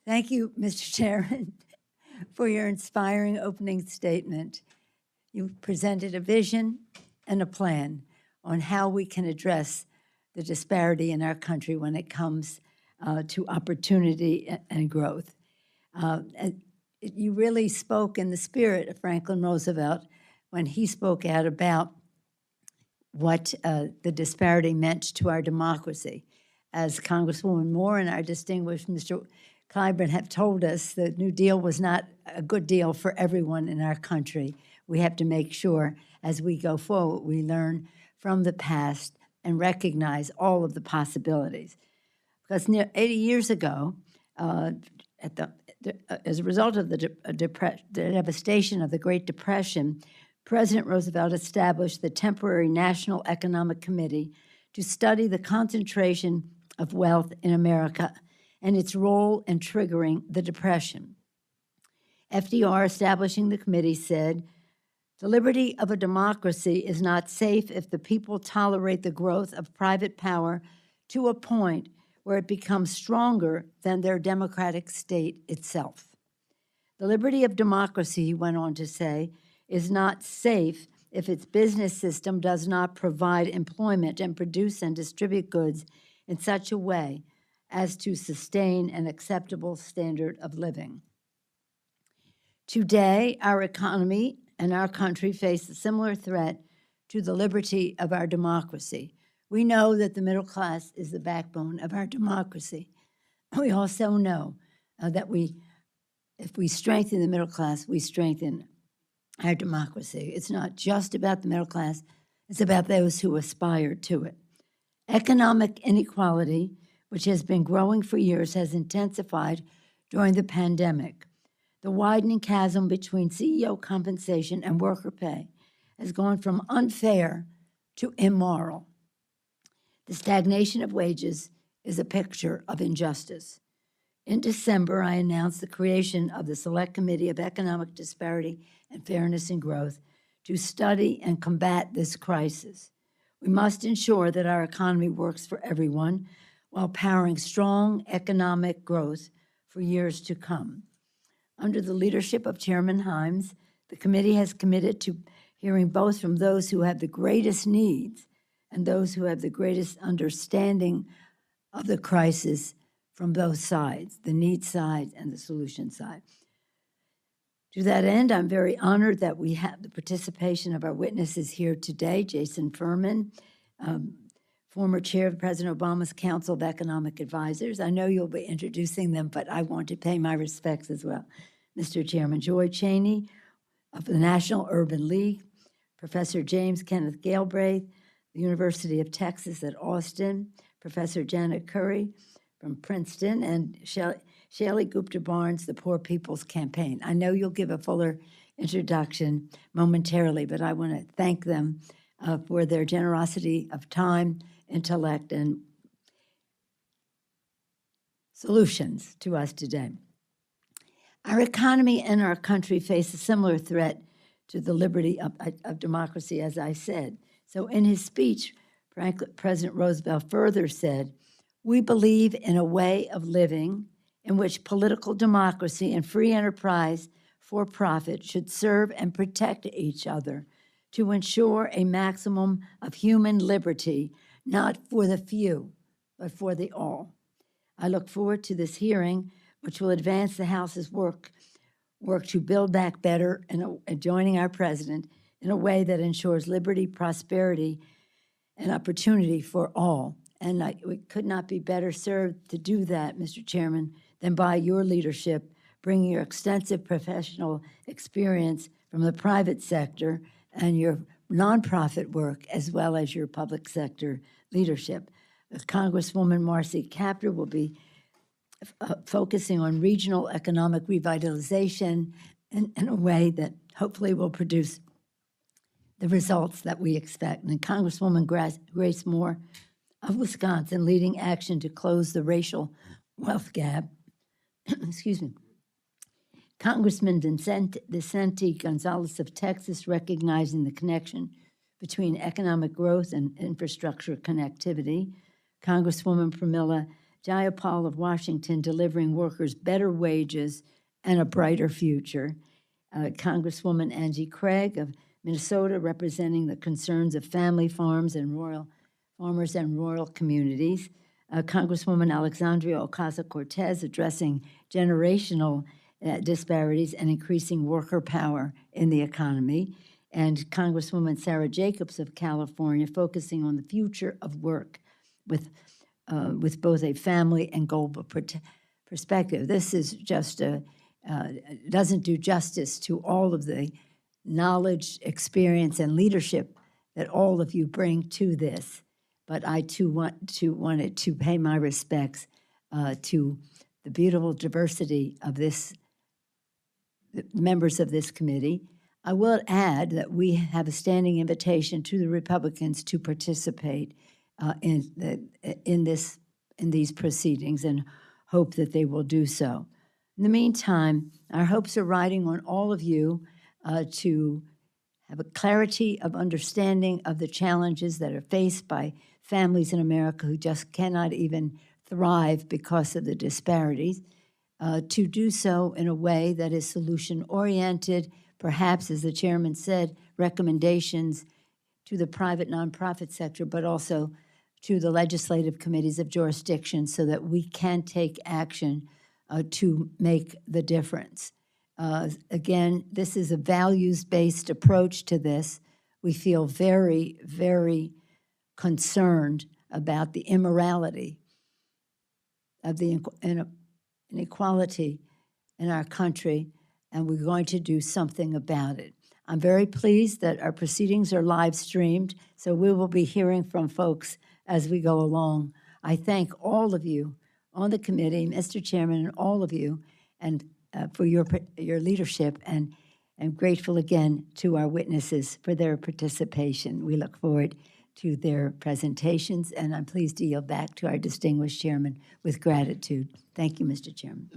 Thank you, Mr. Chairman, for your inspiring opening statement. You presented a vision and a plan on how we can address the disparity in our country when it comes to opportunity and growth. You really spoke in the spirit of Franklin Roosevelt when he spoke out about what the disparity meant to our democracy. As Congresswoman Moore and our distinguished Mr. Clyburn have told us, the New Deal was not a good deal for everyone in our country. We have to make sure as we go forward, we learn from the past and recognize all of the possibilities. Because near 80 years ago, as a result of the devastation of the Great Depression, President Roosevelt established the temporary National Economic Committee to study the concentration of wealth in America and its role in triggering the Depression. FDR, establishing the committee, said, "The liberty of a democracy is not safe if the people tolerate the growth of private power to a point where it becomes stronger than their democratic state itself. The liberty of democracy," he went on to say, "is not safe if its business system does not provide employment and produce and distribute goods in such a way as to sustain an acceptable standard of living." Today, our economy and our country face a similar threat to the liberty of our democracy. We know that the middle class is the backbone of our democracy. We also know that if we strengthen the middle class, we strengthen our democracy. It's not just about the middle class, it's about those who aspire to it. Economic inequality, which has been growing for years, has intensified during the pandemic. The widening chasm between CEO compensation and worker pay has gone from unfair to immoral. The stagnation of wages is a picture of injustice. In December, I announced the creation of the Select Committee of Economic Disparity and Fairness and Growth to study and combat this crisis. We must ensure that our economy works for everyone while powering strong economic growth for years to come. Under the leadership of Chairman Himes, the committee has committed to hearing both from those who have the greatest needs and those who have the greatest understanding of the crisis from both sides, the need side and the solution side. To that end, I'm very honored that we have the participation of our witnesses here today. Jason Furman, former chair of President Obama's Council of Economic Advisors. I know you'll be introducing them, but I want to pay my respects as well. Mr. Chairman Joy Cheney of the National Urban League, Professor James Kenneth Galbraith, the University of Texas at Austin, Professor Janet Curry from Princeton, and Shelley Gupta Barnes, the Poor People's Campaign. I know you'll give a fuller introduction momentarily, but I want to thank them for their generosity of time, intellect, and solutions to us today. Our economy and our country face a similar threat to the liberty of democracy, as I said. So in his speech, President Roosevelt further said, "We believe in a way of living in which political democracy and free enterprise for profit should serve and protect each other to ensure a maximum of human liberty, not for the few, but for the all." I look forward to this hearing, which will advance the House's work to build back better and joining our president in a way that ensures liberty, prosperity, and opportunity for all. And we could not be better served to do that, Mr. Chairman, than by your leadership, bringing your extensive professional experience from the private sector and your nonprofit work, as well as your public sector leadership. Congresswoman Marcy Kaptur will be focusing on regional economic revitalization in a way that hopefully will produce the results that we expect. And Congresswoman Grace Moore of Wisconsin leading action to close the racial wealth gap. Excuse me. Congressman Vicente Gonzalez of Texas recognizing the connection between economic growth and infrastructure connectivity. Congresswoman Pramila Jayapal of Washington, delivering workers better wages and a brighter future. Congresswoman Angie Craig of Minnesota, representing the concerns of family farms and farmers and rural communities. Congresswoman Alexandria Ocasio-Cortez, addressing generational disparities and increasing worker power in the economy. And Congresswoman Sarah Jacobs of California, focusing on the future of work with both a family and global perspective. This is just doesn't do justice to all of the knowledge, experience, and leadership that all of you bring to this. But I too wanted to pay my respects to the beautiful diversity of the members of this committee. I will add that we have a standing invitation to the Republicans to participate in these proceedings, and hope that they will do so. In the meantime, our hopes are riding on all of you to have a clarity of understanding of the challenges that are faced by families in America who just cannot even thrive because of the disparities, to do so in a way that is solution-oriented, perhaps, as the chairman said, recommendations to the private nonprofit sector, but also to the legislative committees of jurisdiction so that we can take action to make the difference. Again, this is a values-based approach to this. We feel very, very concerned about the immorality of the inequality in our country, and we're going to do something about it. I'm very pleased that our proceedings are live streamed, so we will be hearing from folks as we go along. I thank all of you on the committee, Mr. Chairman, and all of you, and for your leadership, and I'm grateful again to our witnesses for their participation. We look forward to their presentations, and I'm pleased to yield back to our distinguished chairman with gratitude. Thank you, Mr. Chairman.